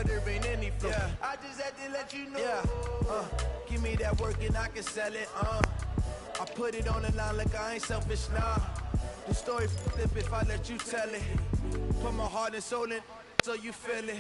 murdering any flow. Yeah. I just had to let you know. Yeah. Give me that work and I can sell it. I put it on the line like I ain't selfish, nah. The story flip if I let you tell it. Put my heart and soul in so you feel it.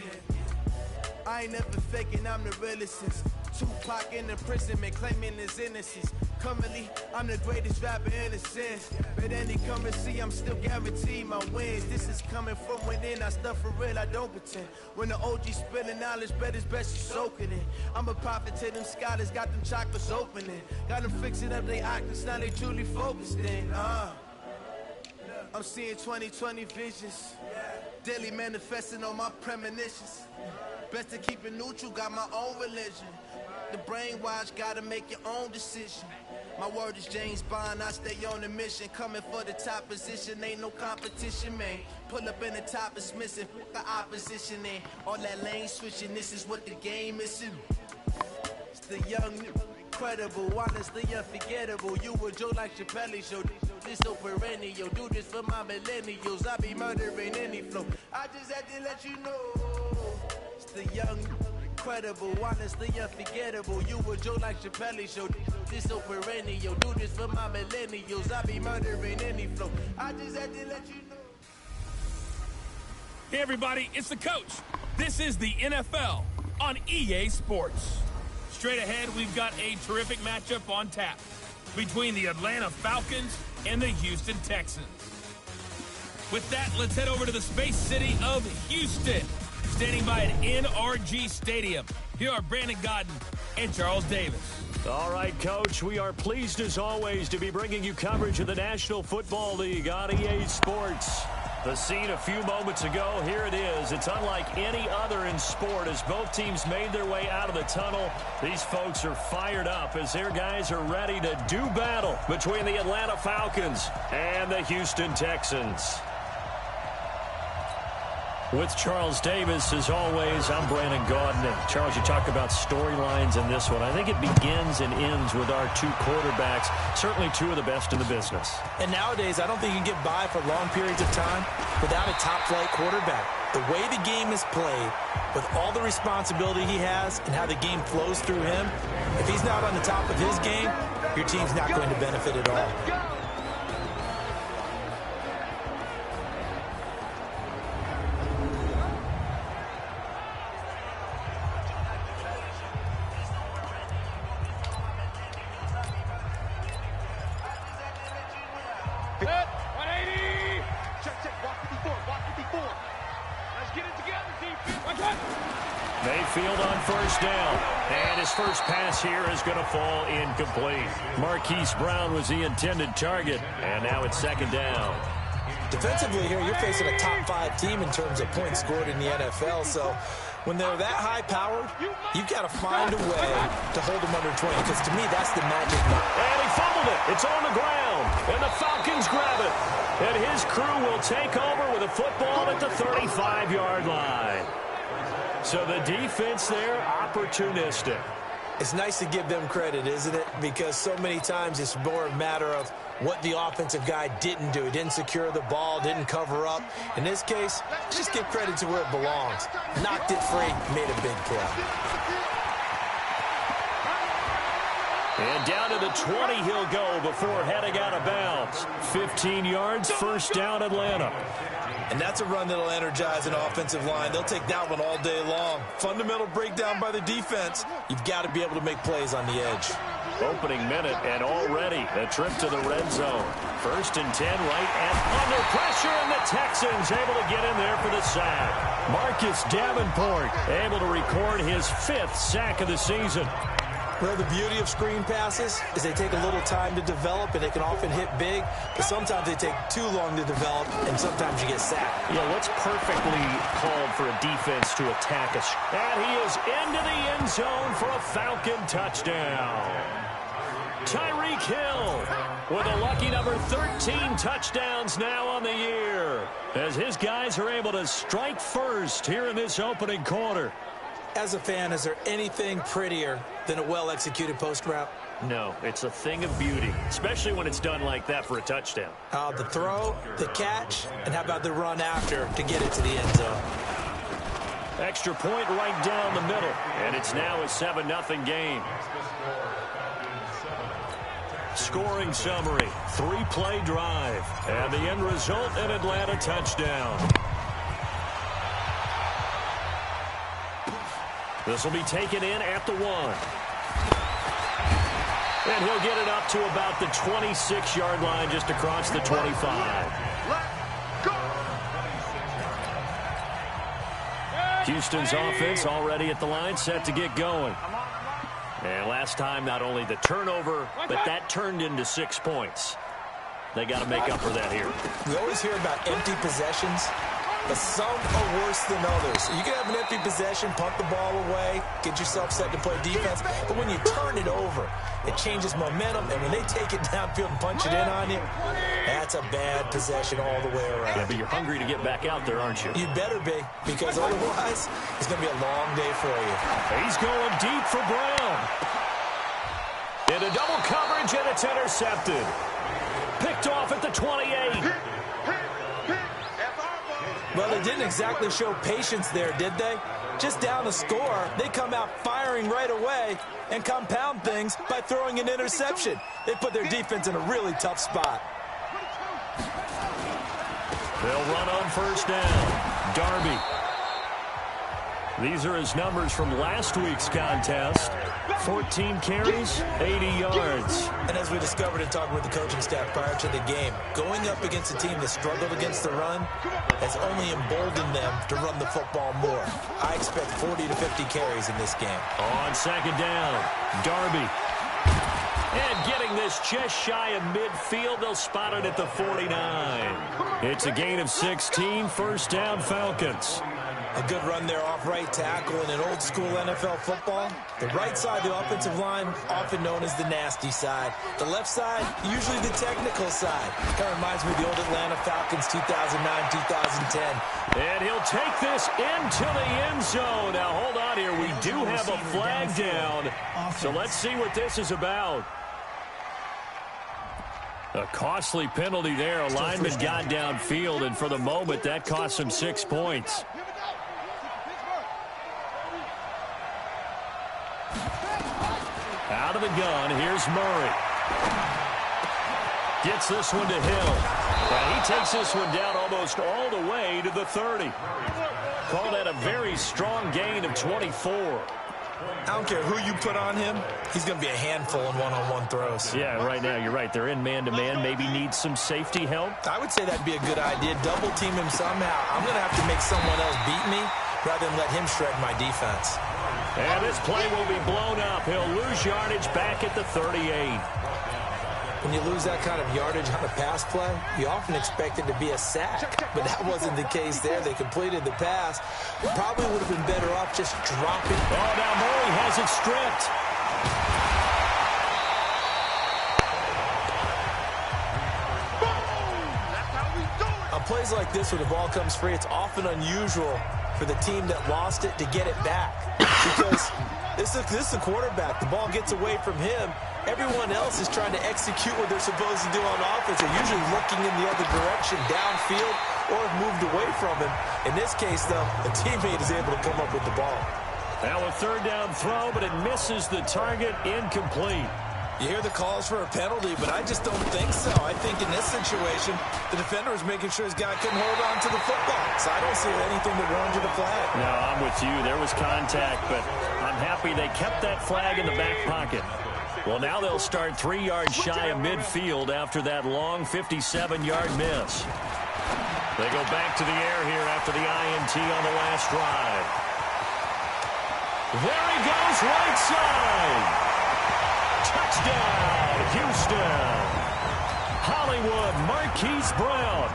I ain't never faking, I'm the realest since Tupac in the prison, man, claiming his innocence. Currently, I'm the greatest rapper in a sense. But any currency, I'm still guaranteed my wins. This is coming from within, I stuff for real, I don't pretend. When the OG spilling knowledge, bet it's best you soaking it. I'm a prophet to them scholars, got them chakras opening. Got them fixing up they octaves, now they truly focused in. I'm seeing 2020 visions. Daily manifesting on my premonitions. Best to keep it neutral, got my own religion. The brainwash, gotta make your own decision. My word is James Bond, I stay on a mission. Coming for the top position, ain't no competition, man. Pull up in the top is missing, the opposition in. All that lane switching, this is what the game is. It's the young, incredible, honestly unforgettable. You a joke like Chappelle show. This so perennial, do this for my millennials. I be murdering any flow. I just had to let you know. It's the young, incredible, honestly unforgettable. You a joke like Chappelle show. This so perennial, do this for my millennials. I be murdering any flow. I just had to let you know. Hey everybody, it's the coach. This is the NFL on EA Sports. Straight ahead, we've got a terrific matchup on tap between the Atlanta Falcons and the Houston Texans. With that, let's head over to the space city of Houston. Standing by at NRG Stadium, here are Brandon Godden and Charles Davis. All right, Coach, we are pleased as always to be bringing you coverage of the National Football League on EA Sports. The scene a few moments ago, here it is. It's unlike any other in sport as both teams made their way out of the tunnel. These folks are fired up as their guys are ready to do battle between the Atlanta Falcons and the Houston Texans. With Charles Davis, as always, I'm Brandon Gaudin. Charles, you talk about storylines in this one. I think it begins and ends with our two quarterbacks, certainly two of the best in the business. And nowadays, I don't think you can get by for long periods of time without a top-flight quarterback. The way the game is played, with all the responsibility he has and how the game flows through him, if he's not on the top of his game, your team's not going to benefit at all. Mayfield on first down, and his first pass here is going to fall incomplete. Marquise Brown was the intended target, and now it's second down. Defensively here, you're facing a top-5 team in terms of points scored in the NFL, so when they're that high-powered, you've got to find a way to hold them under 20, because to me, that's the magic number. And he fumbled it. It's on the ground, and the Falcons grab it. And his crew will take over with a football at the 35-yard line. So the defense there, opportunistic. It's nice to give them credit, isn't it? Because so many times it's more a matter of what the offensive guy didn't do. He didn't secure the ball, didn't cover up. In this case, just give credit to where it belongs. Knocked it free, made a big play. And down to the 20 he'll go before heading out of bounds. 15 yards, first down Atlanta. And that's a run that'll energize an offensive line. They'll take that one all day long. Fundamental breakdown by the defense. You've got to be able to make plays on the edge. Opening minute, and already a trip to the red zone. First and 10, right, and under pressure, and the Texans able to get in there for the sack. Marcus Davenport able to record his 5th sack of the season. Well, the beauty of screen passes is they take a little time to develop, and they can often hit big, but sometimes they take too long to develop, and sometimes you get sacked. Yeah, what's perfectly called for a defense to attack us? And he is into the end zone for a Falcon touchdown. Tyreek Hill with a lucky number 13 touchdowns now on the year, as his guys are able to strike first here in this opening quarter. As a fan, is there anything prettier than a well-executed post route? No, it's a thing of beauty, especially when it's done like that for a touchdown. The throw, the catch, and how about the run after to get it to the end zone? Extra point right down the middle. And it's now a 7-0 game. Scoring summary, 3-play drive. And the end result, an Atlanta touchdown. This will be taken in at the 1. And he'll get it up to about the 26-yard line, just across the 25. Houston's offense already at the line, set to get going. And last time, not only the turnover, but that turned into 6 points. They got to make up for that here. We always hear about empty possessions, but some are worse than others. You can have an empty possession, punt the ball away, get yourself set to play defense, but when you turn it over, it changes momentum, and when they take it downfield and punch it in on you, that's a bad possession all the way around. Yeah, but you're hungry to get back out there, aren't you? You better be, because otherwise, it's going to be a long day for you. He's going deep for Brown. Into double coverage, and it's intercepted. Picked off at the 28. Well, they didn't exactly show patience there, did they? Just down a score, they come out firing right away and compound things by throwing an interception. They put their defense in a really tough spot. They'll run on first down. Darby. These are his numbers from last week's contest. 14 carries, 80 yards. And as we discovered in talking with the coaching staff prior to the game, going up against a team that struggled against the run has only emboldened them to run the football more. I expect 40 to 50 carries in this game. On second down, Darby. And getting this just shy of midfield, they'll spot it at the 49. It's a gain of 16, first down Falcons. A good run there off right tackle in an old-school NFL football. The right side of the offensive line, often known as the nasty side. The left side, usually the technical side. Kind of reminds me of the old Atlanta Falcons 2009-2010. And he'll take this into the end zone. Now, hold on here. We do have a flag down. So let's see what this is about. A costly penalty there. A lineman got downfield, and for the moment, that cost him 6 points. Out of the gun, here's Murray. Gets this one to Hill. And he takes this one down almost all the way to the 30. Call that a very strong gain of 24. I don't care who you put on him, he's going to be a handful in one-on-one throws. Yeah, right now, you're right. They're in man-to-man, maybe needs some safety help. I would say that'd be a good idea. Double team him somehow. I'm going to have to make someone else beat me rather than let him shred my defense. And this play will be blown up. He'll lose yardage back at the 38. When you lose that kind of yardage on a pass play, you often expect it to be a sack. But that wasn't the case there. They completed the pass. Probably would have been better off just dropping. Oh, now Murray has it stripped. On plays like this where the ball comes free, it's often unusual for the team that lost it to get it back. Because this is the quarterback. The ball gets away from him. Everyone else is trying to execute what they're supposed to do on offense. They're usually looking in the other direction, downfield, or have moved away from him. In this case, though, the teammate is able to come up with the ball. Now a third down throw, but it misses the target, incomplete. You hear the calls for a penalty, but I just don't think so. I think in this situation, the defender is making sure his guy couldn't hold on to the football. So I don't see anything that warranted a flag. No, I'm with you. There was contact, but I'm happy they kept that flag in the back pocket. Well, now they'll start 3 yards shy of midfield after that long 57-yard miss. They go back to the air here after the INT on the last drive. There he goes, right side. Touchdown, Houston. Hollywood Marquise Brown,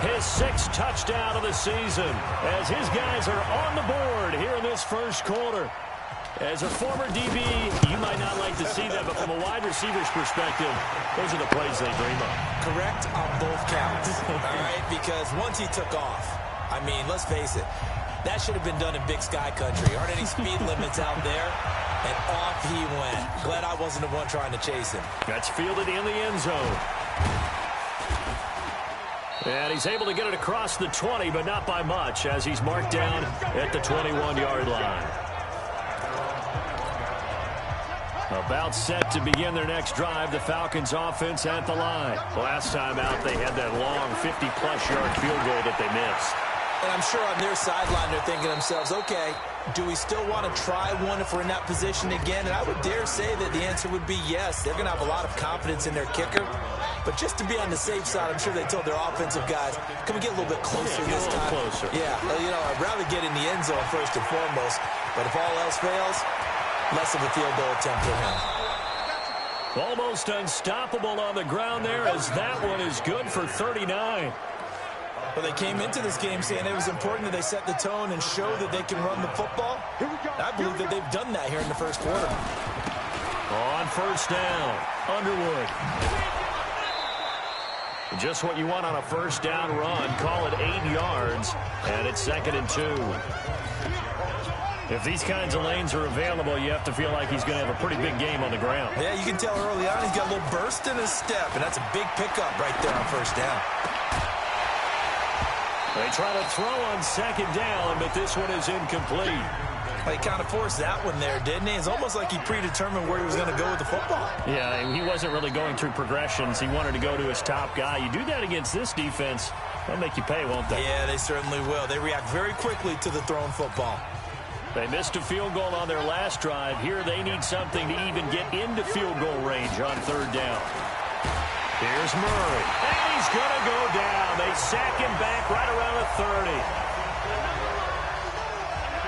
his 6th touchdown of the season, as his guys are on the board here in this first quarter. As a former DB, you might not like to see that, but from a wide receiver's perspective, those are the plays they dream of. Correct on both counts, all right? Because once he took off, I mean, let's face it, that should have been done in Big Sky country. Aren't any speed limits out there? And off he went. Glad I wasn't the one trying to chase him. That's fielded in the end zone. And he's able to get it across the 20, but not by much, as he's marked down at the 21-yard line. About set to begin their next drive, the Falcons offense at the line. Last time out, they had that long 50-plus yard field goal that they missed. And I'm sure on their sideline they're thinking to themselves, okay, do we still want to try one if we're in that position again? And I would dare say that the answer would be yes. They're going to have a lot of confidence in their kicker. But just to be on the safe side, I'm sure they told their offensive guys, can we get a little bit closer this time? Closer. Yeah, you know, I'd rather get in the end zone first and foremost. But if all else fails, less of a field goal attempt for him. Almost unstoppable on the ground there, as that one is good for 39. Well, they came into this game saying it was important that they set the tone and show that they can run the football. I believe that they've done that here in the first quarter. On first down, Underwood. Just what you want on a first down run. Call it 8 yards, and it's 2nd and 2. If these kinds of lanes are available, you have to feel like he's going to have a pretty big game on the ground. Yeah, you can tell early on he's got a little burst in his step, and that's a big pickup right there on first down. They try to throw on 2nd down, but this one is incomplete. He kind of forced that one there, didn't he? It's almost like he predetermined where he was going to go with the football. Yeah, he wasn't really going through progressions. He wanted to go to his top guy. You do that against this defense, they'll make you pay, won't they? Yeah, they certainly will. They react very quickly to the thrown football. They missed a field goal on their last drive. Here they need something to even get into field goal range on 3rd down. Here's Murray. And he's going to go down. They sack him back right around the 30.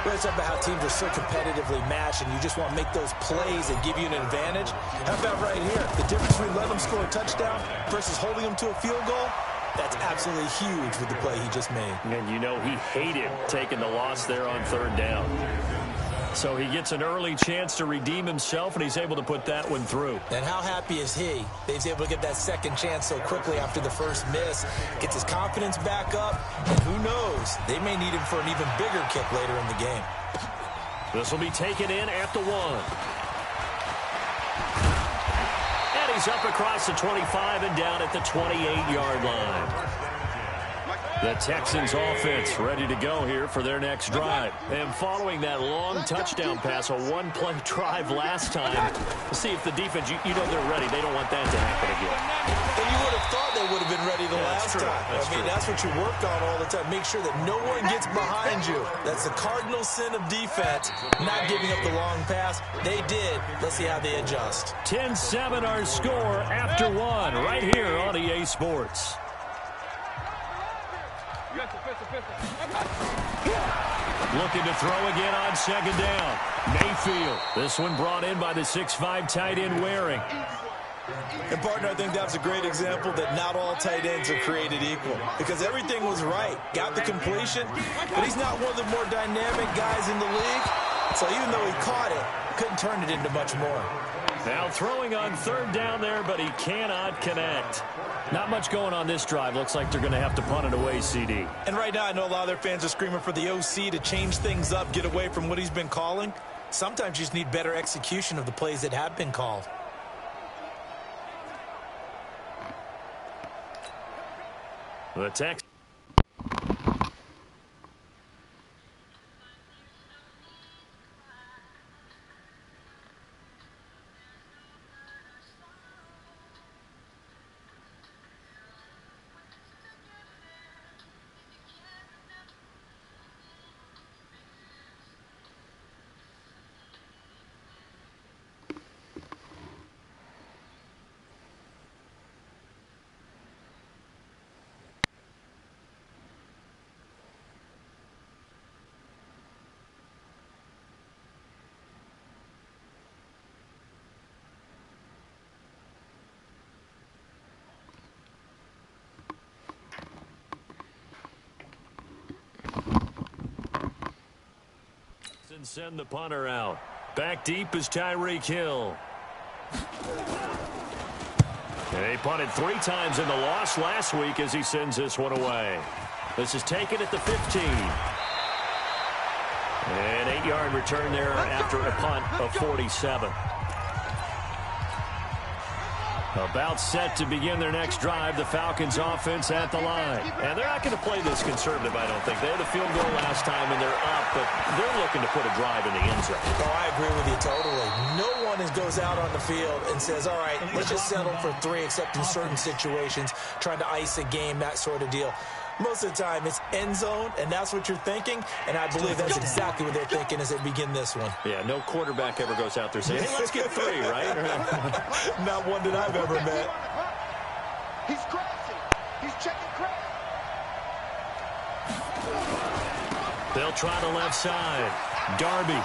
We're talking about how teams are so competitively matched, and you just want to make those plays that give you an advantage. How about right here? The difference between letting them score a touchdown versus holding them to a field goal, that's absolutely huge with the play he just made. And you know he hated taking the loss there on 3rd down. So he gets an early chance to redeem himself, and he's able to put that one through. And how happy is he that he's able to get that second chance so quickly after the first miss, gets his confidence back up, and who knows, they may need him for an even bigger kick later in the game. This will be taken in at the 1. And he's up across the 25 and down at the 28-yard line. The Texans offense ready to go here for their next drive. And following that long touchdown pass, a one-play drive last time, we'll see if the defense, you know they're ready. They don't want that to happen again. And you would have thought they would have been ready the last time. I mean, that's what you work on all the time. Make sure that no one gets behind you. That's the cardinal sin of defense, not giving up the long pass. They did. Let's see how they adjust. 10-7 our score after 1 right here on EA Sports. Looking to throw again on 2nd down. Mayfield. This one brought in by the 6'5" tight end Waring. And, partner, I think that's a great example that not all tight ends are created equal. Because everything was right. Got the completion, but he's not one of the more dynamic guys in the league. So even though he caught it, couldn't turn it into much more. Now throwing on 3rd down there, but he cannot connect. Not much going on this drive. Looks like they're going to have to punt it away, CD. And right now I know a lot of their fans are screaming for the OC to change things up, get away from what he's been calling. Sometimes you just need better execution of the plays that have been called. The Texans. Send the punter out. Back deep is Tyreek Hill. They punted 3 times in the loss last week as he sends this one away. This is taken at the 15. An 8-yard return there after a punt of 47. About set to begin their next drive, the Falcons offense at the line. And they're not going to play this conservative, I don't think. They had a field goal last time, and they're up, but they're looking to put a drive in the end zone. Oh, I agree with you totally. No one goes out on the field and says, all right, let's just settle for 3, except in certain situations, trying to ice a game, that sort of deal. Most of the time, it's end zone, and that's what you're thinking, and I believe that's exactly what they're thinking as they begin this one. Yeah, no quarterback ever goes out there saying, hey, let's get 3, right? Not one that I've ever met. He's crossing. He's checking crack. They'll try the left side. Darby.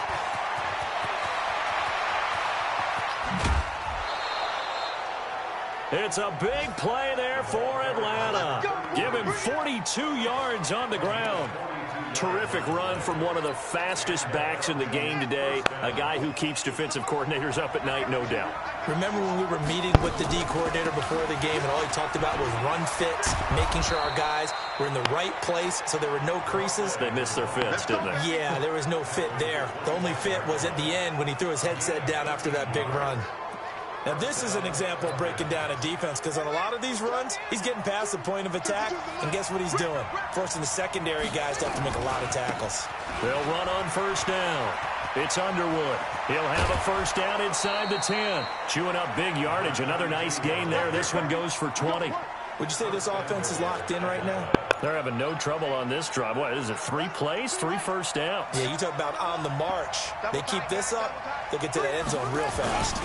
It's a big play there for Atlanta. Give him 42 yards on the ground. Terrific run from one of the fastest backs in the game today. A guy who keeps defensive coordinators up at night, no doubt. Remember when we were meeting with the D coordinator before the game, and all he talked about was run fits, making sure our guys were in the right place so there were no creases? They missed their fits, didn't they? Yeah, there was no fit there. The only fit was at the end when he threw his headset down after that big run. Now, this is an example of breaking down a defense, because on a lot of these runs, he's getting past the point of attack, and guess what he's doing? Forcing the secondary guys to have to make a lot of tackles. They'll run on first down. It's Underwood. He'll have a first down inside the 10. Chewing up big yardage. Another nice gain there. This one goes for 20. Would you say this offense is locked in right now? They're having no trouble on this drive. What is it, 3 plays, 3 first downs? Yeah, you talk about on the march. They keep this up, they'll get to the end zone real fast.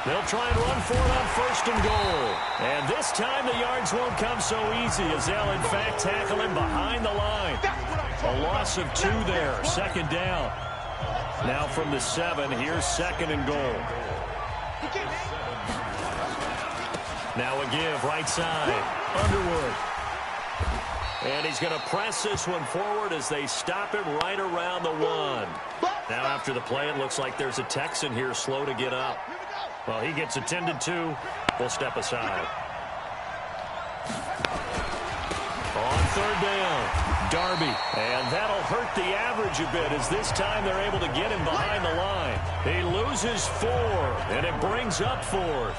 They'll try and run for it on first and goal. And this time the yards won't come so easy, as they'll in fact tackle him behind the line. A loss of 2 there, second down. Now from the 7, here's second and goal. Now a give, right side, Underwood. And he's going to press this one forward as they stop him right around the 1. Now after the play, it looks like there's a Texan here slow to get up. Well, he gets attended to. We'll step aside. On third down, Darby. And that'll hurt the average a bit, as this time they're able to get him behind the line. He loses 4, and it brings up 4th.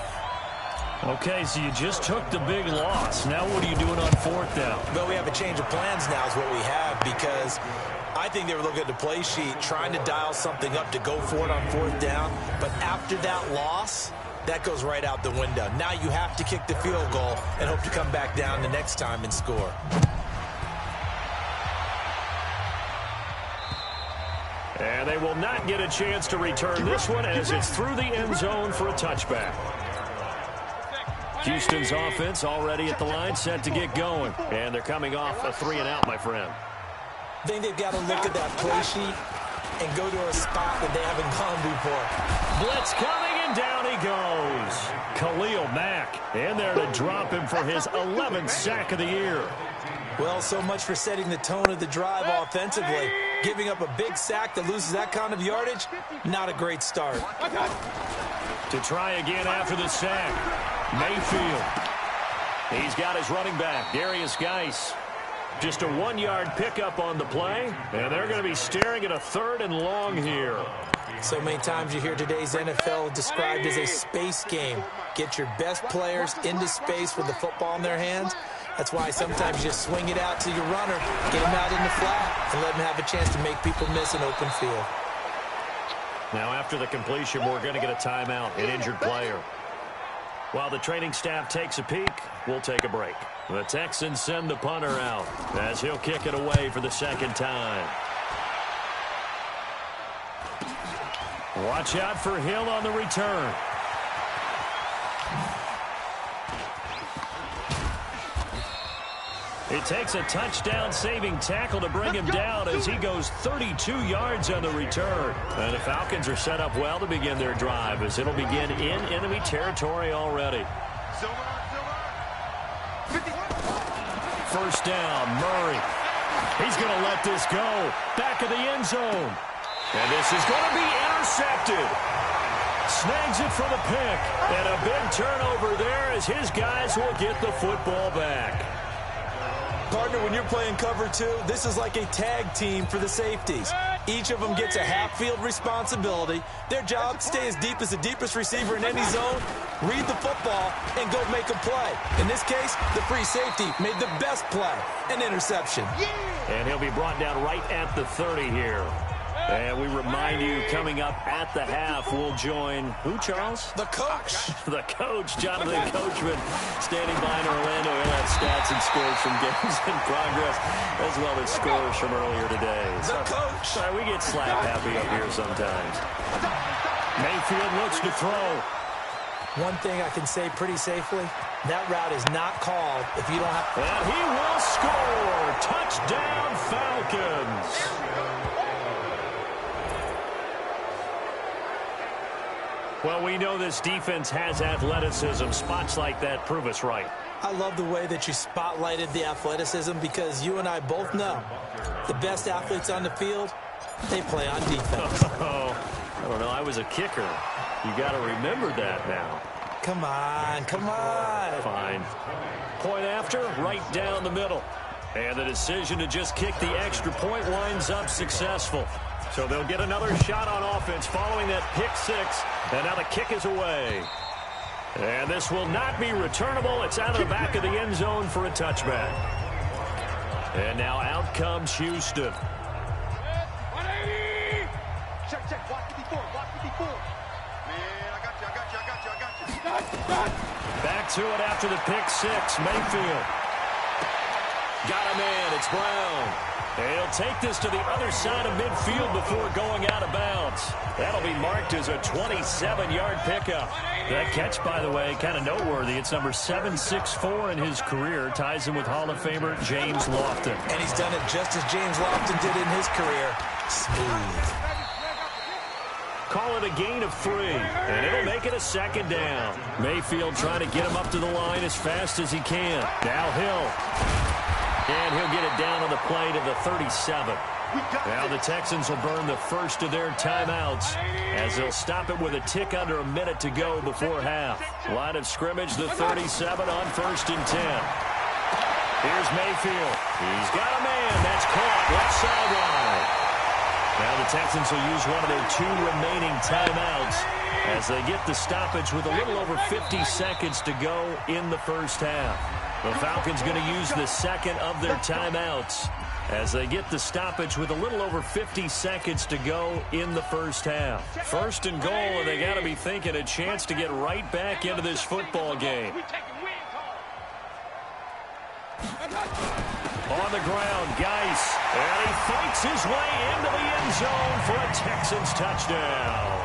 Okay, so you just took the big loss. Now what are you doing on 4th down? Well, we have a change of plans now is what we have, because I think they were looking at the play sheet, trying to dial something up to go for it on 4th down. But after that loss, that goes right out the window. Now you have to kick the field goal and hope to come back down the next time and score. And they will not get a chance to return this one, as it's through the end zone for a touchback. Houston's offense already at the line, set to get going. And they're coming off a 3-and-out, my friend. I think they've got to look at that play sheet and go to a spot that they haven't gone before. Blitz coming, and down he goes. Khalil Mack in there to drop him for his 11th sack of the year. Well, so much for setting the tone of the drive offensively. Giving up a big sack that loses that kind of yardage, not a great start. To try again after the sack, Mayfield. He's got his running back, Darius Geis. Just a 1-yard pickup on the play, and they're going to be staring at a 3rd and long here. So many times you hear today's NFL described as a space game. Get your best players into space with the football in their hands. That's why sometimes you just swing it out to your runner, get him out in the flat, and let him have a chance to make people miss an open field. Now after the completion, we're going to get a timeout, an injured player. While the training staff takes a peek, we'll take a break. The Texans send the punter out as he'll kick it away for the 2nd time. Watch out for Hill on the return. It takes a touchdown-saving tackle to bring him down as he goes 32 yards on the return. And the Falcons are set up well to begin their drive, as it'll begin in enemy territory already. First down, Murray. He's going to let this go. Back of the end zone. And this is going to be intercepted. Snags it for the pick. And a big turnover there as his guys will get the football back. Partner, when you're playing cover two, this is like a tag team for the safeties. Each of them gets a half-field responsibility. Their job, stay as deep as the deepest receiver in any zone, read the football, and go make a play. In this case, the free safety made the best play, an interception. And he'll be brought down right at the 30 here. And we remind you, coming up at the half, we'll join, who, Charles? The coach. The coach, Jonathan Coachman, standing by in Orlando. He'll have stats and scores from games in progress, as well as scores from earlier today. The coach. Sorry, we get slap happy up here sometimes. Mayfield looks to throw. One thing I can say pretty safely, that route is not called if you don't have... And he will score. Touchdown, Falcons. Well, we know this defense has athleticism. Spots like that prove us right. I love the way that you spotlighted the athleticism because you and I both know the best athletes on the field, they play on defense. Oh, I don't know. I was a kicker. You got to remember that now. Come on, come on. Fine. Point after, right down the middle. And the decision to just kick the extra point winds up successful. So they'll get another shot on offense following that pick six. And now the kick is away. And this will not be returnable. It's out of the back of the end zone for a touchback. And now out comes Houston. 180. Check. Watch it before. Man, I got you. Back to it after the pick six. Mayfield. Got a man. It's Brown. He'll take this to the other side of midfield before going out of bounds. That'll be marked as a 27-yard pickup. That catch, by the way, kind of noteworthy. It's number 764 in his career. Ties him with Hall of Famer James Lofton. And he's done it just as James Lofton did in his career. Smooth. Call it a gain of 3, and it'll make it a second down. Mayfield trying to get him up to the line as fast as he can. Now Hill. And he'll get it down on the play to the 37. Now the Texans will burn the first of their timeouts as they'll stop it with a tick under a minute to go before half. Line of scrimmage, the 37 on 1st and 10. Here's Mayfield. He's got a man. That's caught left sideline. Now the Texans will use one of their 2 remaining timeouts as they get the stoppage with a little over 50 seconds to go in the first half. The Falcons going to use the second of their timeouts as they get the stoppage with a little over 50 seconds to go in the first half. 1st and goal, and they got to be thinking a chance to get right back into this football game. On the ground, Geis, and he fights his way into the end zone for a Texans touchdown.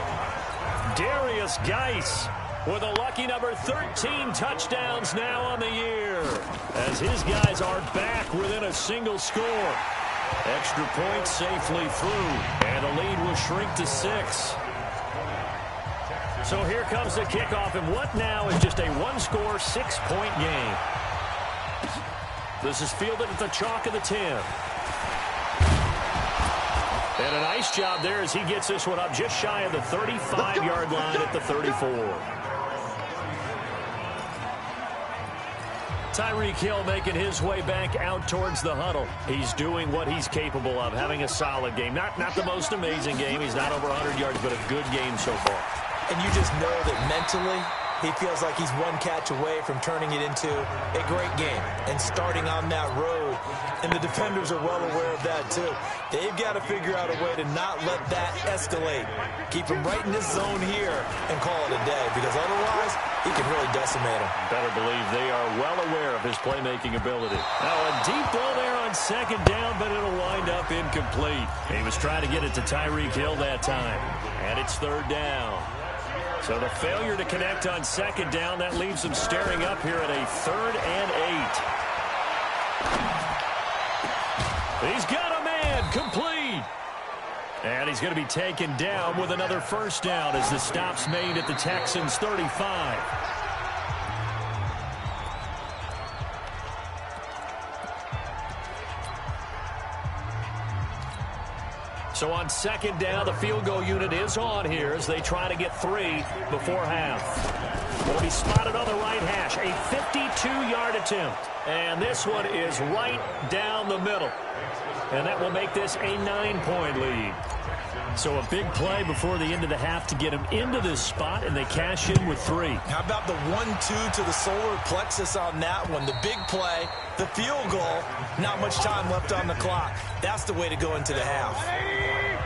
Darius Geis with a lucky number 13 touchdowns now on the year, as his guys are back within a single score. Extra point safely through, and the lead will shrink to 6. So here comes the kickoff, and what now is just a one-score, 6-point game. This is fielded at the chalk of the 10. And a nice job there as he gets this one up just shy of the 35-yard line at the 34. Tyreek Hill making his way back out towards the huddle. He's doing what he's capable of, having a solid game. Not the most amazing game. He's not over 100 yards, but a good game so far. And you just know that mentally, he feels like he's one catch away from turning it into a great game and starting on that road. And the defenders are well aware of that, too. They've got to figure out a way to not let that escalate. Keep him right in this zone here and call it a day, because otherwise, he can really decimate him. Better believe they are well aware of his playmaking ability. Now a deep ball there on 2nd down, but it'll wind up incomplete. He was trying to get it to Tyreek Hill that time. And it's 3rd down. So the failure to connect on 2nd down, that leaves them staring up here at a 3rd and 8. He's got a man, complete. And he's going to be taken down with another 1st down as the stop's made at the Texans' 35. So on second down, the field goal unit is on here as they try to get 3 before half. Will be spotted on the right hash. A 52-yard attempt. And this one is right down the middle. And that will make this a 9-point lead. So a big play before the end of the half to get them into this spot, and they cash in with 3. How about the 1-2 to the solar plexus on that one? The big play, the field goal, not much time left on the clock. That's the way to go into the half.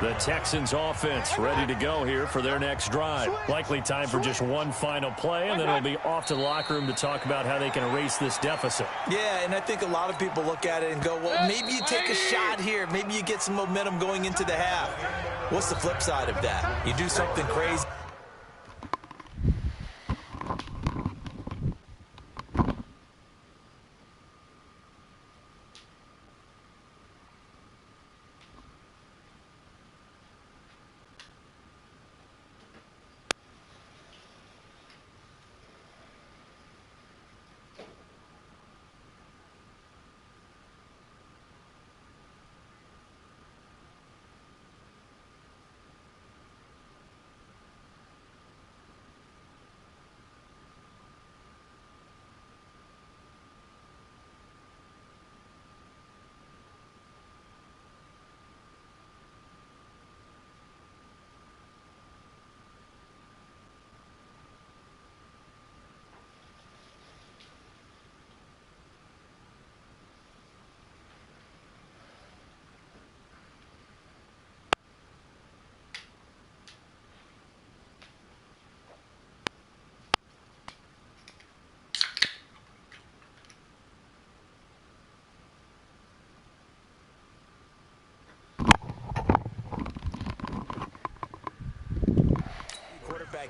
The Texans offense ready to go here for their next drive. Likely time for just one final play, and then it'll be off to the locker room to talk about how they can erase this deficit. Yeah, and I think a lot of people look at it and go, well, maybe you take a shot here. Maybe you get some momentum going into the half. What's the flip side of that? You do something crazy.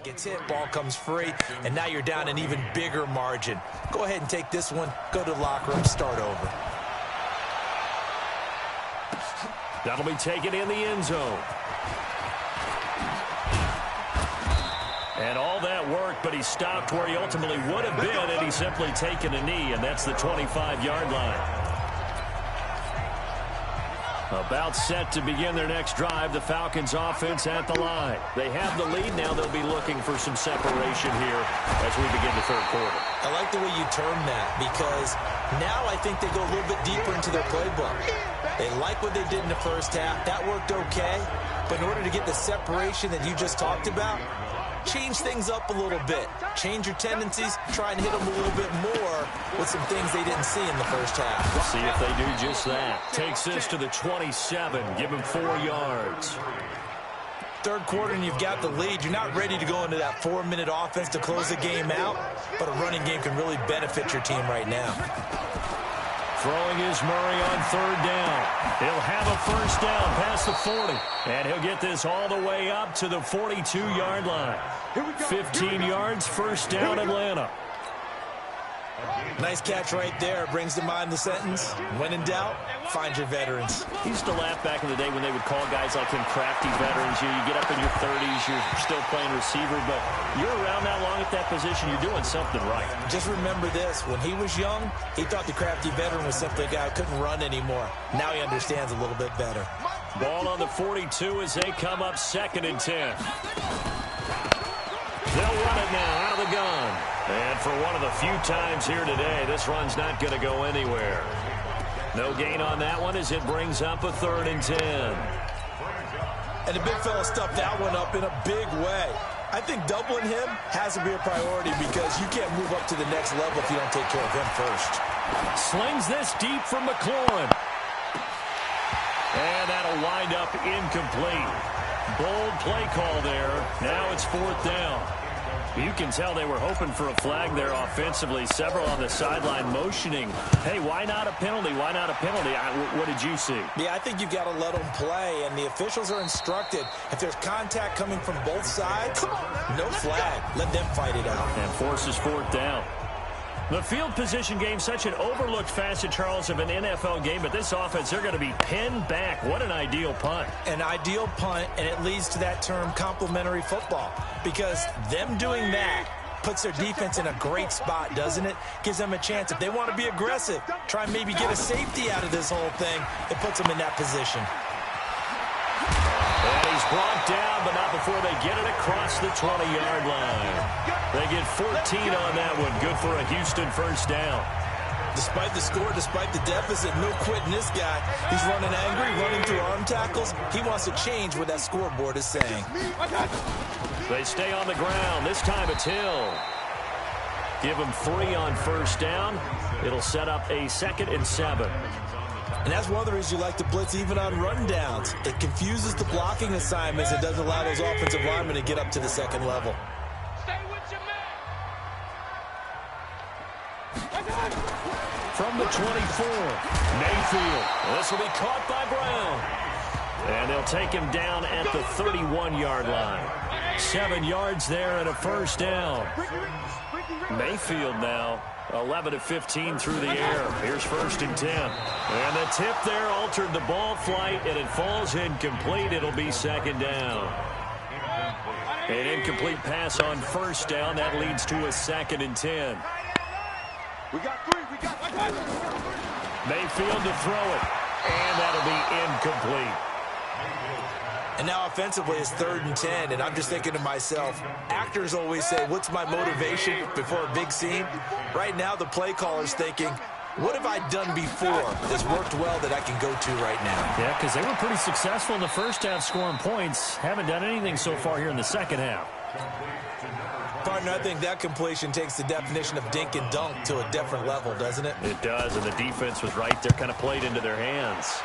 Gets hit, ball comes free, and now you're down an even bigger margin. Go ahead and take this one, go to the locker room, start over. That'll be taken in the end zone. And all that work, but he stopped where he ultimately would have been, and he's simply taken a knee, and that's the 25-yard line. About set to begin their next drive, the Falcons offense at the line. They have the lead. Now they'll be looking for some separation here as we begin the third quarter. I like the way you term that because now I think they go a little bit deeper into their playbook. They like what they did in the first half. That worked okay. But in order to get the separation that you just talked about, change things up a little bit. Change your tendencies. Try and hit them a little bit more with some things they didn't see in the first half. We'll see if they do just that. Takes this to the 27. Give him 4 yards. Third quarter and you've got the lead. You're not ready to go into that 4-minute offense to close the game out, but a running game can really benefit your team right now. Throwing is Murray on third down. He'll have a first down past the 40. And he'll get this all the way up to the 42-yard line. 15 yards, first down Atlanta. Nice catch right there. Brings to mind the sentence, when in doubt, find your veterans. He used to laugh back in the day when they would call guys like him crafty veterans. You get up in your 30s, you're still playing receiver, but you're around that long at that position, you're doing something right. Just remember this, when he was young, he thought the crafty veteran was simply a guy who couldn't run anymore. Now he understands a little bit better. Ball on the 42 as they come up 2nd and 10. They'll run it now out of the gun. And for one of the few times here today, this run's not going to go anywhere. No gain on that one as it brings up a 3rd and 10. And the big fella stuffed that one up in a big way. I think doubling him has to be a priority because you can't move up to the next level if you don't take care of him first. Slings this deep from McLaurin. And that'll wind up incomplete. Bold play call there. Now it's 4th down. You can tell they were hoping for a flag there offensively. Several on the sideline motioning. Hey, why not a penalty? Why not a penalty? What did you see? Yeah, I think you've got to let them play, and the officials are instructed. If there's contact coming from both sides, no flag. Let them fight it out. And forces 4th down. The field position game, such an overlooked facet, Charles, of an NFL game, but this offense, they're going to be pinned back. What an ideal punt. An ideal punt, and it leads to that term complementary football, because them doing that puts their defense in a great spot, doesn't it? Gives them a chance. If they want to be aggressive, try and maybe get a safety out of this whole thing, it puts them in that position. Brought down, but not before they get it across the 20-yard line. They get 14 on that one. Good for a Houston first down. Despite the score, despite the deficit, no quitting this guy. He's running angry, running through arm tackles. He wants to change what that scoreboard is saying. They stay on the ground. This time it's Hill. Give him 3 on first down. It'll set up a 2nd and 7. And that's one of the reasons you like to blitz even on run downs. It confuses the blocking assignments. It doesn't allow those offensive linemen to get up to the second level. Stay with your man. From the 24, Mayfield. This will be caught by Brown. And they'll take him down at the 31-yard line. 7 yards there and a first down. Mayfield now 11 of 15 through the air. Here's 1st and 10. And the tip there altered the ball flight, and it falls incomplete. It'll be 2nd down. An incomplete pass on first down. That leads to a 2nd and 10. We got 3. Mayfield to throw it. And that'll be incomplete. And now offensively it's 3rd and 10, and I'm just thinking to myself, actors always say, what's my motivation before a big scene? Right now the play caller's thinking, what have I done before that's worked well that I can go to right now? Yeah, because they were pretty successful in the first half scoring points. Haven't done anything so far here in the second half. Partner, I think that completion takes the definition of dink and dunk to a different level, doesn't it? It does, and the defense was right there, kind of played into their hands.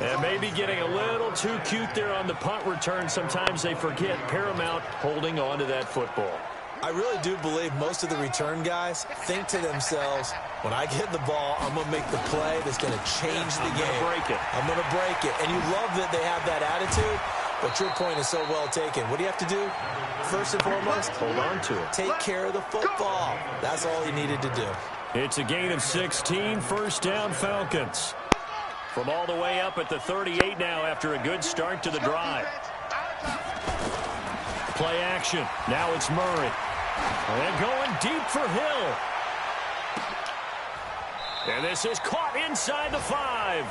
And maybe getting a little too cute there on the punt return. Sometimes they forget Paramount holding on to that football. I really do believe most of the return guys think to themselves, when I get the ball, I'm going to make the play that's going to change the game. I'm going to break it. And you love that they have that attitude, but your point is so well taken. What do you have to do? First and foremost, hold on to it. Take care of the football. That's all he needed to do. It's a gain of 16, first down Falcons. From all the way up at the 38 now after a good start to the drive. Play action. Now it's Murray. And going deep for Hill. And this is caught inside the 5.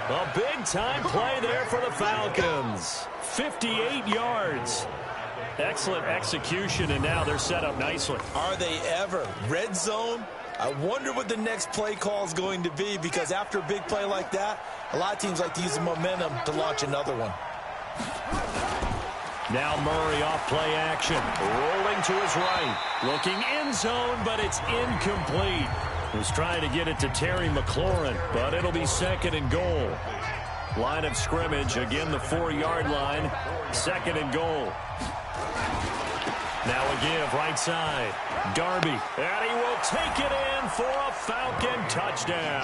A big-time play there for the Falcons. 58 yards. Excellent execution, and now they're set up nicely. Are they ever? Red zone? I wonder what the next play call is going to be, because after a big play like that, a lot of teams like to use the momentum to launch another one. Now Murray off play action. Rolling to his right. Looking end zone, but it's incomplete. Was trying to get it to Terry McLaurin, but it'll be 2nd and goal. Line of scrimmage, again the 4-yard line. 2nd and goal. Now a give, right side. Darby, and he will take it in for a Falcon touchdown.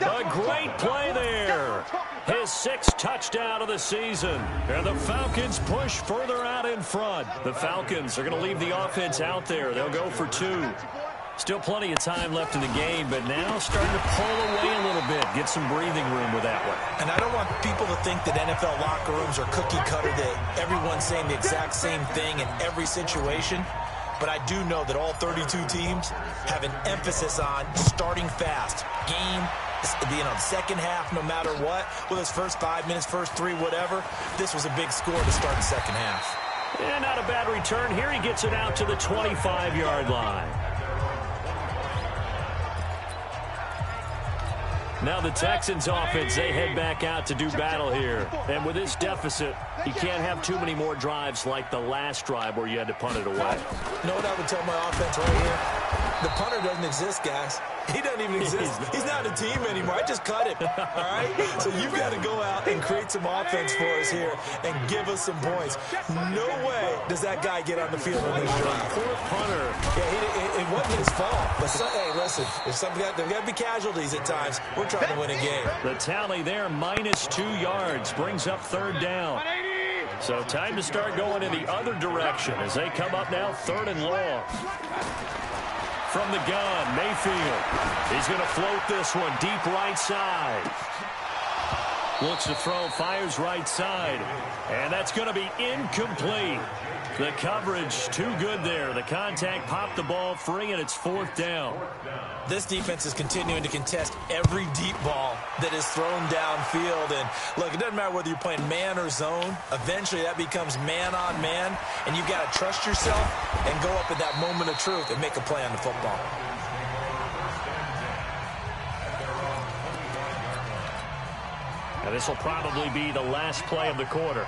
A great play there. His 6th touchdown of the season. And the Falcons push further out in front. The Falcons are going to leave the offense out there. They'll go for 2. Still plenty of time left in the game, but now starting to pull away a little bit. Get some breathing room with that one. And I don't want people to think that NFL locker rooms are cookie cutter, that everyone's saying the exact same thing in every situation. But I do know that all 32 teams have an emphasis on starting fast. Game, second half, no matter what. Whether it's first 5 minutes, first 3, whatever. This was a big score to start the second half. And not a bad return. Here he gets it out to the 25-yard line. Now the Texans offense, they head back out to do battle here. And with this deficit, you can't have too many more drives like the last drive where you had to punt it away. You know what I would tell my offense right here? The punter doesn't exist, guys. He doesn't even exist. He's not a team anymore. I just cut him, all right? So you've got to go out and create some offense for us here and give us some points. No way does that guy get on the field on this drive. Poor punter. Yeah, it wasn't his fault. But hey, listen, there's got to be casualties at times. We're trying to win a game. The tally there, -2 yards, brings up 3rd down. So time to start going in the other direction as they come up now 3rd and long. From the gun, Mayfield. He's going to float this one deep right side. Looks to throw, fires right side. And that's going to be incomplete. The coverage too good there. The contact popped the ball free, and it's 4th down. This defense is continuing to contest every deep ball that is thrown downfield. And look, it doesn't matter whether you're playing man or zone. Eventually that becomes man on man, and you've got to trust yourself and go up at that moment of truth and make a play on the football. Now this will probably be the last play of the quarter.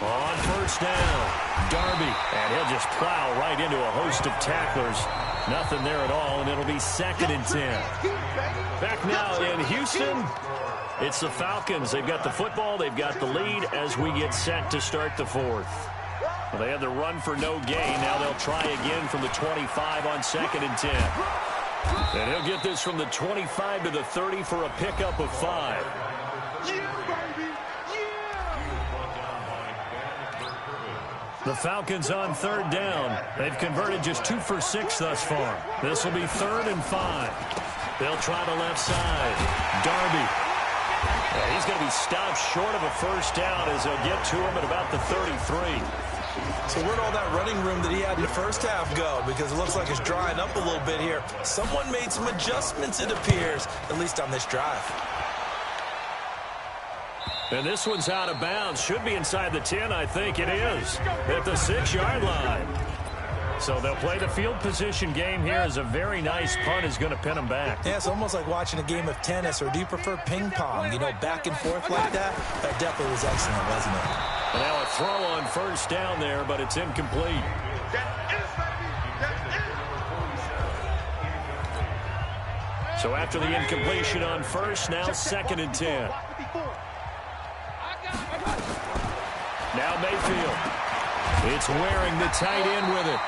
On 1st down, Darby, and he'll just plow right into a host of tacklers. Nothing there at all, and it'll be 2nd and 10. Back now in Houston, it's the Falcons. They've got the football, they've got the lead as we get set to start the 4th. Well, they had the run for no gain. Now they'll try again from the 25 on 2nd and 10. And he'll get this from the 25 to the 30 for a pickup of 5. The Falcons on 3rd down. They've converted just 2 for 6 thus far. This will be 3rd and 5. They'll try the left side. Darby. And he's going to be stopped short of a 1st down as they'll get to him at about the 33. So where'd all that running room that he had in the first half go? Because it looks like it's drying up a little bit here. Someone made some adjustments, it appears, at least on this drive. And this one's out of bounds. Should be inside the 10, I think it is, at the 6-yard line. So they'll play the field position game here as a very nice punt is going to pin them back. Yeah, it's almost like watching a game of tennis, or do you prefer ping pong? You know, back and forth like that? That definitely was excellent, wasn't it? And now a throw on 1st down there, but it's incomplete. So after the incompletion on 1st, now 2nd and 10. Now Mayfield. It's wearing the tight end with it.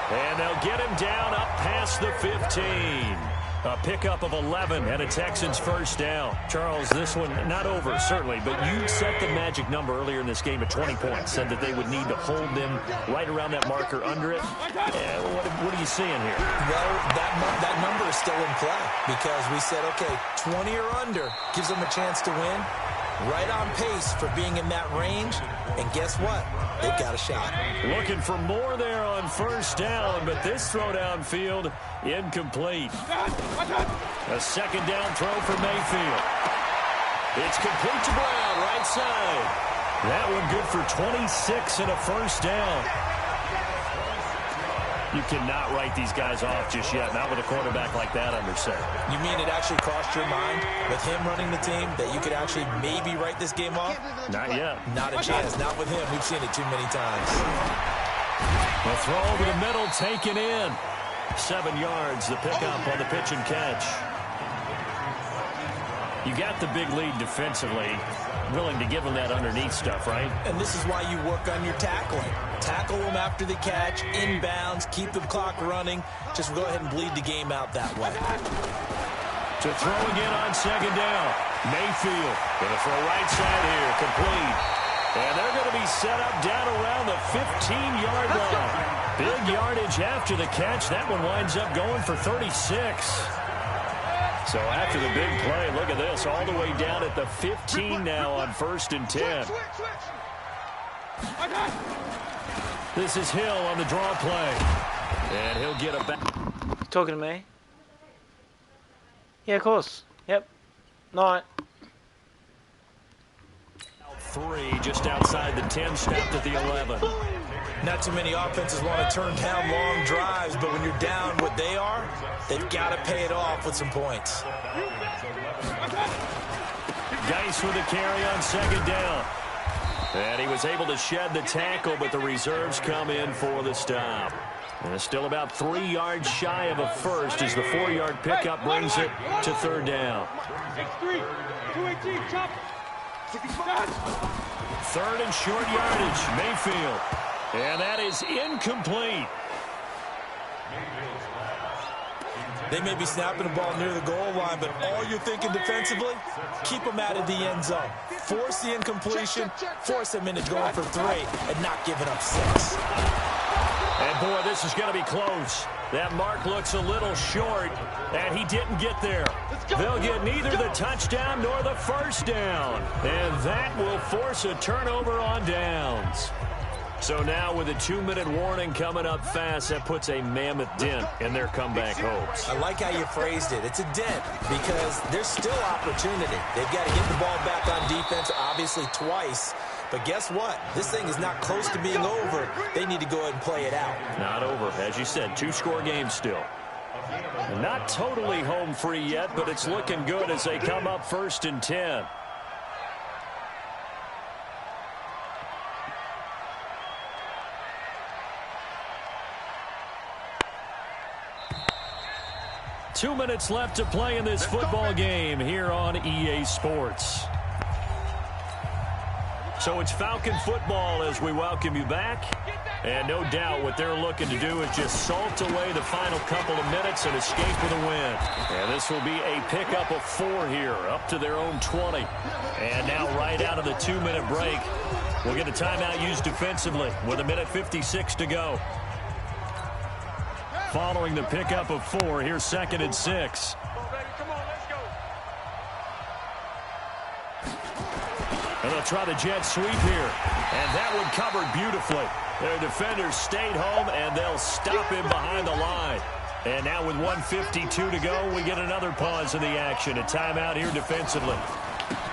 And they'll get him down up past the 15. A pickup of 11 and a Texans 1st down. Charles, this one not over, certainly, but you set the magic number earlier in this game at 20 points. Said that they would need to hold them right around that marker under it. What are you seeing here? Well, that number is still in play because we said, okay, 20 or under gives them a chance to win. Right on pace for being in that range. And guess what? They've got a shot. Looking for more there on 1st down, but this throw downfield incomplete. A 2nd down throw for Mayfield. It's complete to Brown, right side. That one good for 26 and a 1st down. You cannot write these guys off just yet, not with a quarterback like that under center. You mean it actually crossed your mind with him running the team that you could actually maybe write this game off? Not yet. Not a chance. Not with him. We've seen it too many times. The throw over the middle, taken in. 7 yards, the pickup on the pitch and catch. You got the big lead defensively. Willing to give them that underneath stuff, right? And this is why you work on your tackling. Tackle them after the catch, inbounds, keep the clock running. Just go ahead and bleed the game out that way. To throw again on 2nd down. Mayfield going to throw right side here, complete. And they're going to be set up down around the 15-yard line. Big yardage after the catch. That one winds up going for 36. So after the big play, look at this, all the way down at the 15 now on 1st and 10. This is Hill on the draw play. And he'll get a back. Talking to me? Yeah, of course. Yep. Night. 3 just outside the 10, stopped at the 11. Not too many offenses want to turn down long drives, but when you're down what they are, they've got to pay it off with some points. Geis with a carry on 2nd down. And he was able to shed the tackle, but the reserves come in for the stop. And it's still about 3 yards shy of a first as the 4-yard pickup brings it to 3rd down. 3rd and short yardage, Mayfield. And that is incomplete. They may be snapping the ball near the goal line, but all you're thinking defensively, keep them out of the end zone. Force the incompletion, force them into going for 3, and not giving up 6. And, boy, this is going to be close. That mark looks a little short, and he didn't get there. They'll get neither the touchdown nor the first down, and that will force a turnover on downs. So now with a 2-minute warning coming up fast, that puts a mammoth dent in their comeback hopes. I like how you phrased it. It's a dent because there's still opportunity. They've got to get the ball back on defense, obviously twice. But guess what? This thing is not close to being over. They need to go ahead and play it out. Not over. As you said, 2-score game still. Not totally home free yet, but it's looking good as they come up 1st and 10. Two minutes left to play in this football game here on EA Sports. So it's Falcon football as we welcome you back. And no doubt what they're looking to do is just salt away the final couple of minutes and escape with a win. And this will be a pickup of 4 here, up to their own 20. And now right out of the 2-minute break, we'll get a timeout used defensively with 1:56 to go. Following the pickup of 4, here's 2nd and 6. And they'll try the jet sweep here. And that one covered beautifully. Their defenders stayed home, and they'll stop him behind the line. And now with 1:52 to go, we get another pause in the action. A timeout here defensively.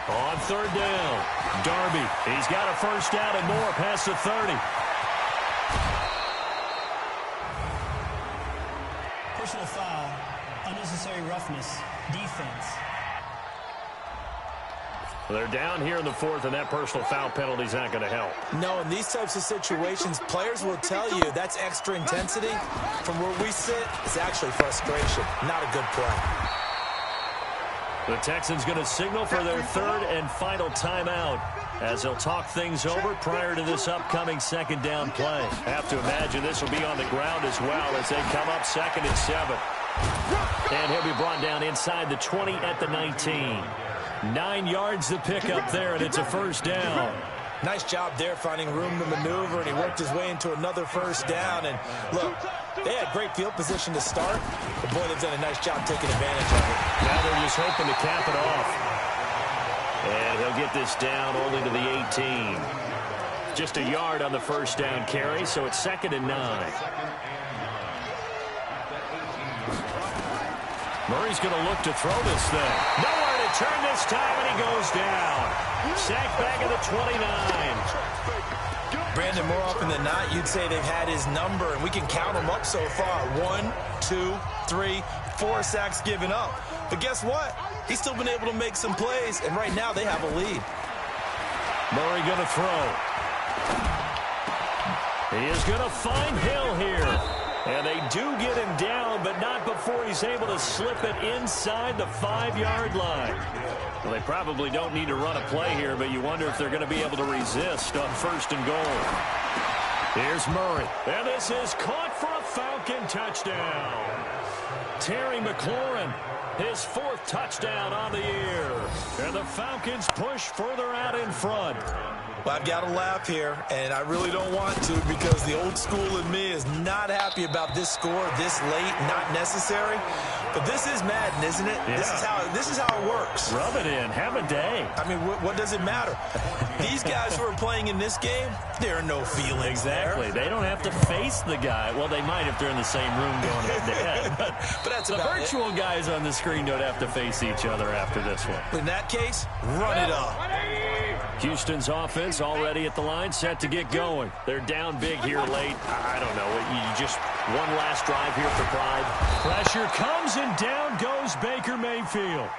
On 3rd down, Darby. He's got a first down and more past the 30. Personal foul, unnecessary roughness, defense. They're down here in the 4th, and that personal foul penalty is not going to help. No, in these types of situations, players will tell you that's extra intensity. From where we sit, it's actually frustration, not a good play. The Texans going to signal for their 3rd and final timeout as they'll talk things over prior to this upcoming 2nd down play. Have to imagine this will be on the ground as well as they come up 2nd and 7. And he'll be brought down inside the 20 at the 19. 9 yards to pick up there, and it's a first down. Nice job there finding room to maneuver, and he worked his way into another first down. And look, they had great field position to start, but boy, they've done a nice job taking advantage of it. Now they're just hoping to cap it off. And he'll get this down only to the 18. Just a yard on the first down carry, so it's 2nd and 9. Murray's going to look to throw this thing. Nowhere to turn this time, and he goes down. Sacked back at the 29. Brandon, more often than not, you'd say they've had his number, and we can count them up so far. 1, 2, 3, 4 sacks given up. But guess what? He's still been able to make some plays, and right now they have a lead. Murray going to throw. He is going to find Hill here. And they do get him down, but not before he's able to slip it inside the 5-yard line. Well, they probably don't need to run a play here, but you wonder if they're going to be able to resist on 1st and goal. Here's Murray. And this is caught for a Falcon touchdown. Terry McLaurin, his 4th touchdown on the year. And the Falcons push further out in front. Well, I've got to laugh here, and I really don't want to because the old school in me is not happy about this score this late, not necessary. But this is Madden, isn't it? Yeah. This is how it works. Rub it in. Have a day. I mean, what does it matter? These guys who are playing in this game, there are no feelings Exactly. there. They don't have to face the guy. Well, they might if they're in the same room going head-to-head. But that's the about virtual guys on the screen don't have to face each other after this one. In that case, run it up. Houston's offense already at the line, set to get going. They're down big here late. I don't know. You just one last drive here for pride. Pressure comes, and down goes Baker Mayfield.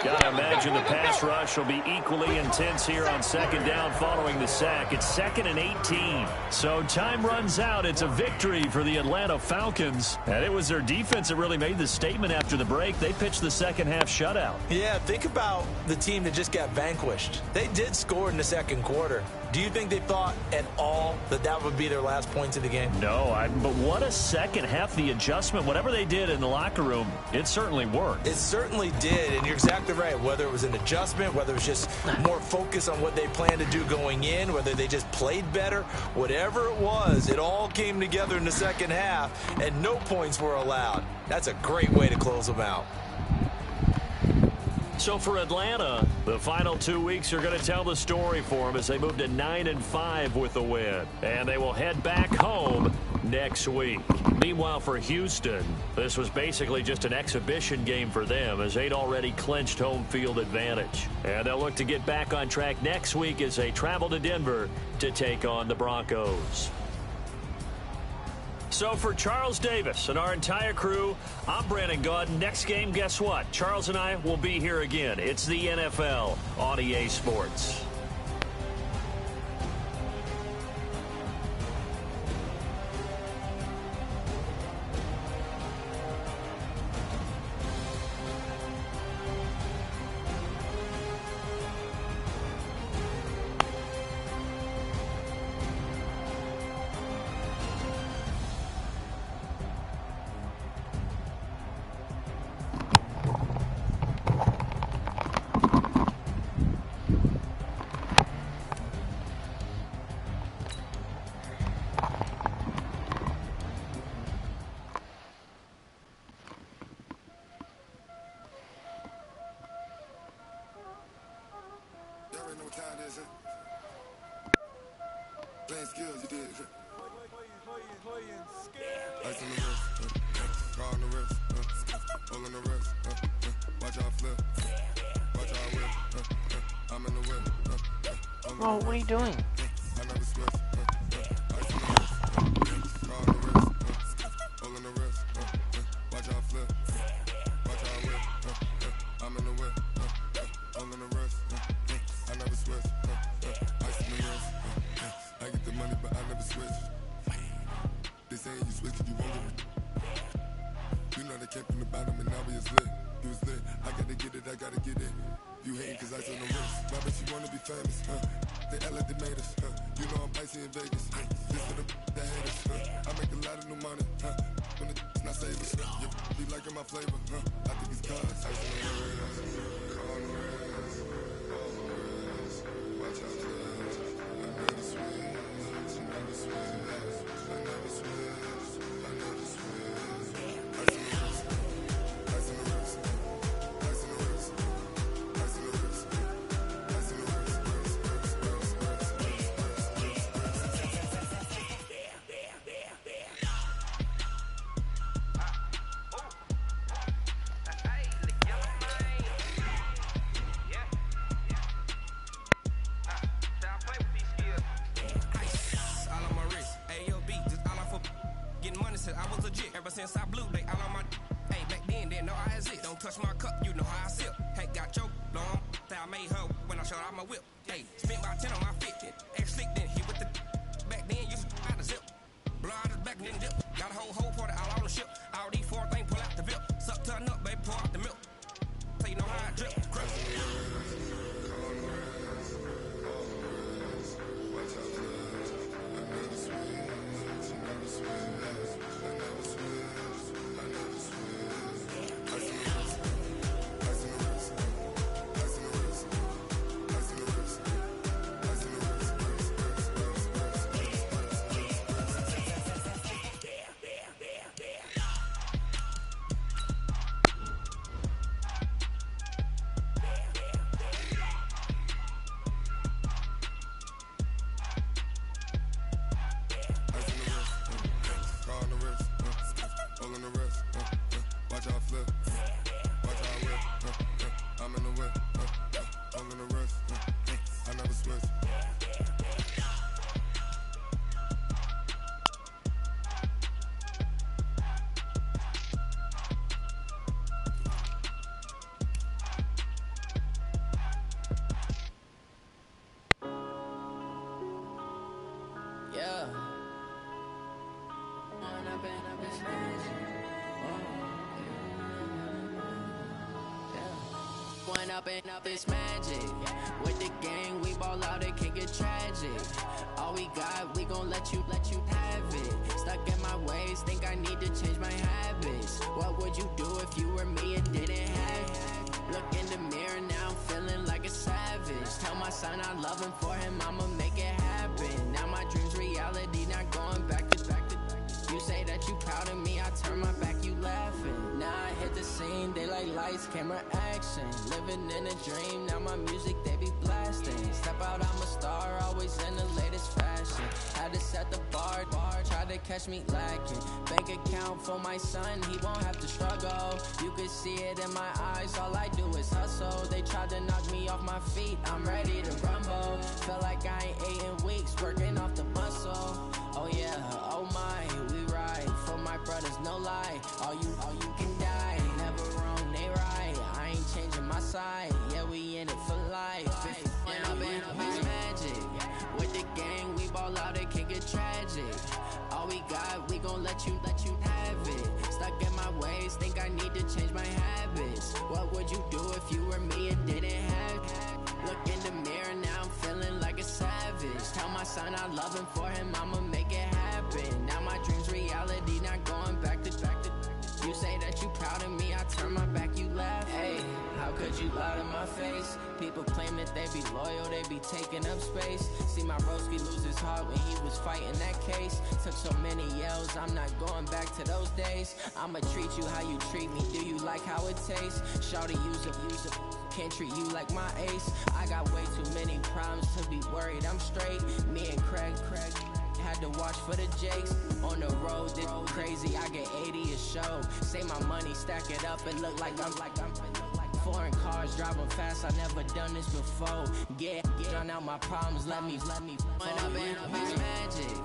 Gotta imagine the pass rush will be equally intense here on 2nd down following the sack. It's 2nd and 18. So time runs out. It's a victory for the Atlanta Falcons. And it was their defense that really made the statement after the break. They pitched the second half shutout. Yeah, think about the team that just got vanquished. They did score in the 2nd quarter. Do you think they thought at all that would be their last points of the game? No, but what a second half. The adjustment, whatever they did in the locker room, it certainly worked. It certainly did, and you're exactly right. Whether it was an adjustment, whether it was just more focus on what they planned to do going in, whether they just played better, whatever it was, it all came together in the second half, and no points were allowed. That's a great way to close them out. So for Atlanta, the final 2 weeks are going to tell the story for them as they move to 9-5 with a win. And they will head back home next week. Meanwhile, for Houston, this was basically just an exhibition game for them as they'd already clinched home field advantage. And they'll look to get back on track next week as they travel to Denver to take on the Broncos. So for Charles Davis and our entire crew, I'm Brandon Gaudin. Next game, guess what? Charles and I will be here again. It's the NFL on EA Sports. Playing skills, you did. Ice on the wrist, car on the wrist, hole in the wrist, watch out flip, watch out whip, I'm in the whip. Well, what are you doing? I never switch, ice on the wrist, car on the wrist, hole in the wrist, watch out flip, watch out whip, I'm in the whip, hole in the wrist, I never switch, ice on the wrist. I get the money, but I never switch. They saying you switch, you won't get it. You know they came from the bottom and now we is lit. You was lit, I gotta get it, I gotta get it. You hating cause ice on the wrist. Why bet you wanna be famous, They act like they made us, You know I'm icy in Vegas, This for the that hate us, I make a lot of new money, When it's not savers, Be liking my flavor, I think it's cause ice on the wrist, on the wrist, on the wrist. Watch out, I never switch. I was legit ever since I blew they all on my. Hey, back then didn't know I exist. Don't touch my cup, you know how I sip. Hey, got choked long. That I made her when I showed out my whip. Hey, spent about 10 on my fit. Ex slick then hit with the. Back then used to out the zip. Blow out his back and then dip. Got a whole party all on the ship. All these 4 things pull out the VIP. Suck turn up, baby, pour out the milk. So you know how I drip. Crush. Yeah. one up and up is magic. With the gang, we ball out, it can get tragic. All we got, we gon' let you have it. Stuck in my ways, think I need to change my habits. What would you do if you were me and didn't have it? Look in the mirror, now I'm feeling like a savage. Tell my son I love him, for him I'ma make it happen. Now my dream's reality, not going back to. You say that you proud of me, I turn my back, you laughing. Now I hit the scene, they like lights, camera, action. Living in a dream, now my music, they be blasting. Step out, I'm a star, always in the latest fashion. Had to set the bar, try to catch me lacking. Bank account for my son, he won't have to struggle. You can see it in my eyes, all I do is hustle. They tried to knock me off my feet, I'm ready to rumble. Felt like I ain't ate in weeks, working off the muscle. Oh yeah, oh my, we ride for my brothers, no lie. All you can die, never wrong, they right. I ain't changing my side, yeah, we in it for life. If up is magic. With the gang, we ball out, it can get tragic. All we got, we gon' let you have it. Stuck in my ways, think I need to change my habits. What would you do if you were me and didn't have it? Look in the mirror, now I'm feeling like a savage. Tell my son I love him, for him I'ma make it happen. Now my dream's reality, not going back to. You say that you proud of me, I turn my back, you laugh. Hey, how could you lie to my face? People claim that they be loyal, they be taking up space. See my broski lose his heart when he was fighting that case. Took so many yells, I'm not going back to those days. I'ma treat you how you treat me, do you like how it tastes? Shawty, use it. Can't treat you like my ace. I got way too many problems to be worried, I'm straight. Me and Craig had to watch for the Jakes. On the road, this crazy, I get 80 a show. Say my money, stack it up and look like I'm foreign cars, driving fast, I never done this before. Get drown out my problems, let me one up and is magic.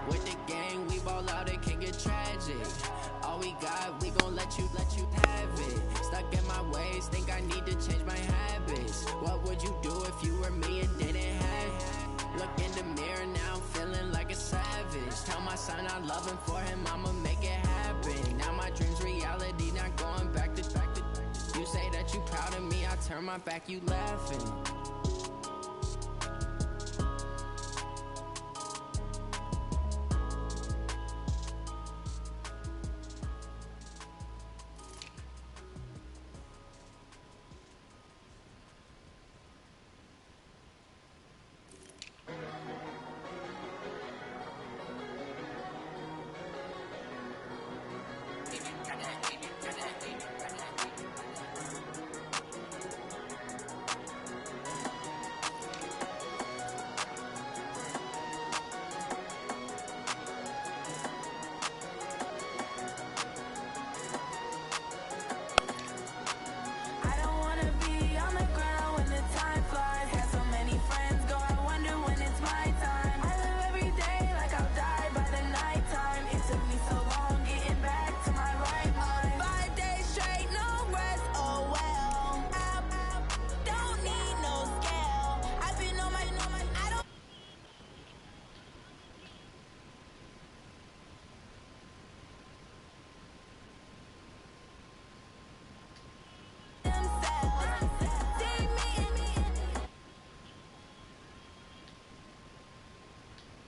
With the gang, we ball out, it can get tragic. All we got, we gon' let you have it. Stuck in my ways, think I need to change my habits. What would you do if you were me and didn't have it? Look in the mirror, now I'm feeling like a savage. Tell my son I love him, for him I'ma make it happen. Now my dream's reality, not going back to. You say that you proud of me, I turn my back, you laughing.